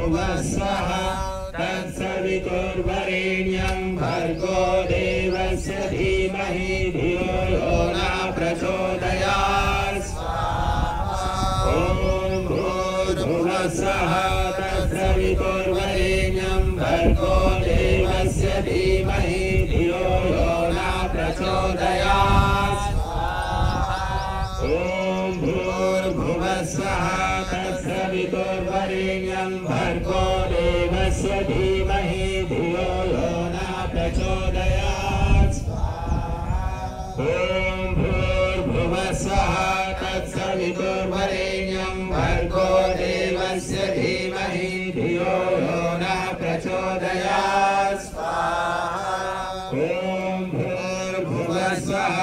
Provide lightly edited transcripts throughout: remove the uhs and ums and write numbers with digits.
भूर्भुवः स्वः तत्सवितुर्वरेण्यं भर्गो देवस्य धीमहि धियो यो न प्रचोदयात् ॐ भूर्भुवः स्वः तत्सवितुर्वरेण्यं भर्गो देवस्य धीमहि धियो यो न प्रचोदयात् ॐ भूर्भुवः स्वः तत्सवितुर्वरेण्यं भर्गो देवस्य धीमहि धियो यो न प्रचोदयात् ॐ भूर्भुवः स्वः तत्सवितुर्वरेण्यं भर्गो देवस्य धीमहि धियो यो न प्रचोदयात् ॐ भूर्भुवः स्वः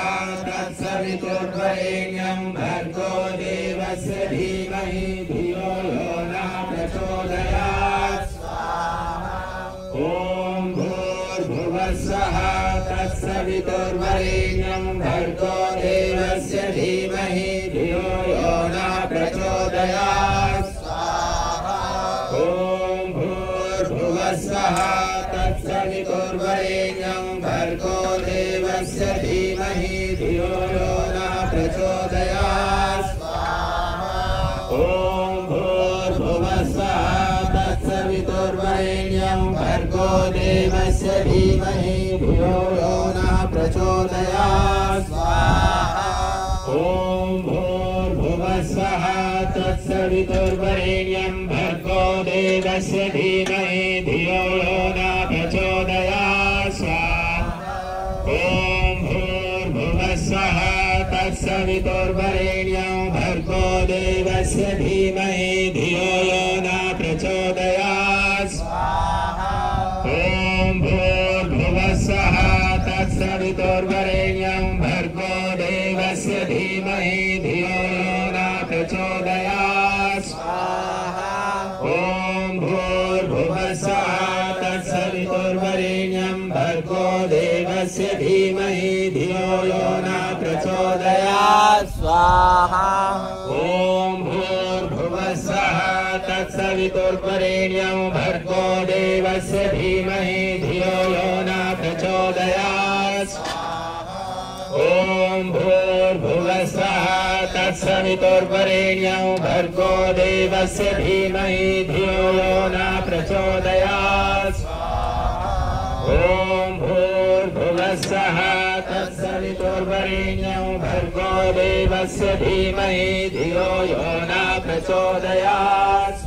तत्सवितुर्वरेण्यं भर्गो देवस्य धीमहि धियो यो न प्रचोदयात् ॐ भूर्भुवः स्वः तत्सवितुर्वरेण्यं भर्गो देवस्य धीमहि धियो यो न प्रचोदयात् ॐ भूर्भुवः स्वः तत्सवितुर्वरेण्यं भर्गो देवस्य धीमहि धियो यो न प्रचोदयात् ॐ भूर्भुवः स्वः तत्सवितुर्वरेण्यं भर्गो देवस्य धीमहि धियो यो न प्रचोदयात् ॐ भूर्भुवः स्वः तत्सवितुर्वरेण्यं भर्गो देवस्य धीमहि धियो यो न प्रचोदयात् ॐ भूर्भुवः स्वः तत्सवितुर्वरेण्यं भर्गो देवस्य धीमहि धियो यो न प्रचोदयात् ॐ भूर्भुवः स्वः तत्सवितुर्वरेण्यं भर्गो देवस्य धीमहि धियो यो न प्रचोदयात् ॐ भूर्भुवः स्वः तत्सवितुर्वरेण्यं भर्गो देवस्य धीमहि धियो यो न प्रचोदयात् स्वाहा ॐ भूर्भुवः स्वः तत्सवितुर्वरेण्यं भर्गो देवस्य धीमहि धियो यो न प्रचोदयात् ॐ भूर्भुवः स्वः तत्सवितुर्वरेण्यं भर्गो देवस्य धीमहि धियो यो न प्रचोदयात् ॐ भूर्भुवः स्वः तत्सवितुर्वरेण्यं भर्गो देवस्य धीमहि धियो यो न प्रचोदयात्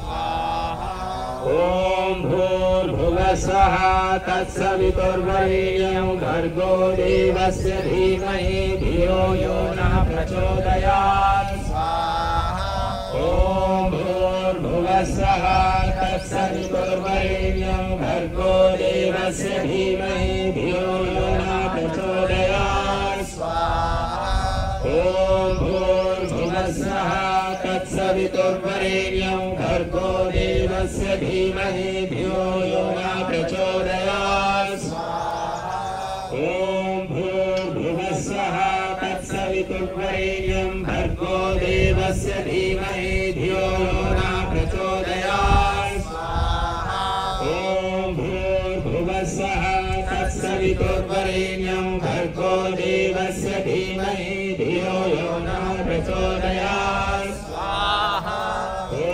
ॐ भूर्भुवः स्वः तत्सवितुर्वरेण्यं भर्गो देवस्य धीमहि धियो यो न प्रचोदयात् ॐ भूर्भुवः स्वः तत्सवितुर्वरेण्यं भर्गो देवस्य धीमहि धियो यो न प्रचोदयात् ॐ भूर्भुवः स्वः तत्सवितुर्वरेण्यं भर्गो देवस्य धीमहि धियो यो न प्रचोदयात् ॐ भूर्भुवः स्वः तत्सवितुर्वरेण्यं भर्गो देवस्य धीमहि धियो यो न प्रचोदयात् ॐ भूर्भुवः स्वः तत्सवितुर्वरेण्यं भर्गो देवस्य धीमहि धियो यो न प्रचोदयात् ॐ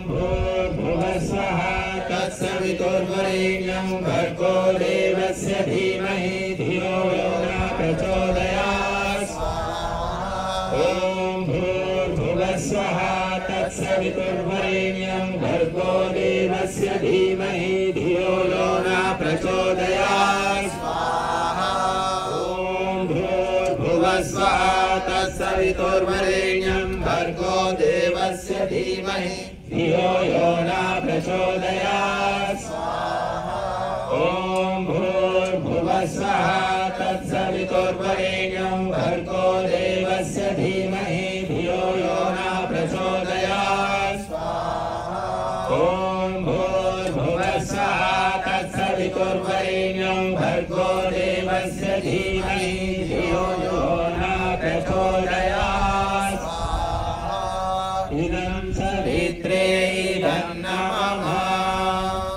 भूर्भुवः स्वः तत्सवितुर्वरेण्यं भर्गो देवस्य धीमहि धियो यो न प्रचोदयात् ॐ भूर्भुवः स्वः तत्सवितुर्वरेण्यं भर्गो देवस्य धीमहि धियो यो न प्रचोदयात् ॐ भूर्भुवः स्वः तत्सवितुर्वरेण्यं भर्गो देवस्य धीमहि धियो यो न प्रचोदयात् ॐ भूर्भुवः स्वः तत्सवितुर्वरेण्यं भर्गो देवस्य धीमहि धियो यो न प्रचोदयात् ॐ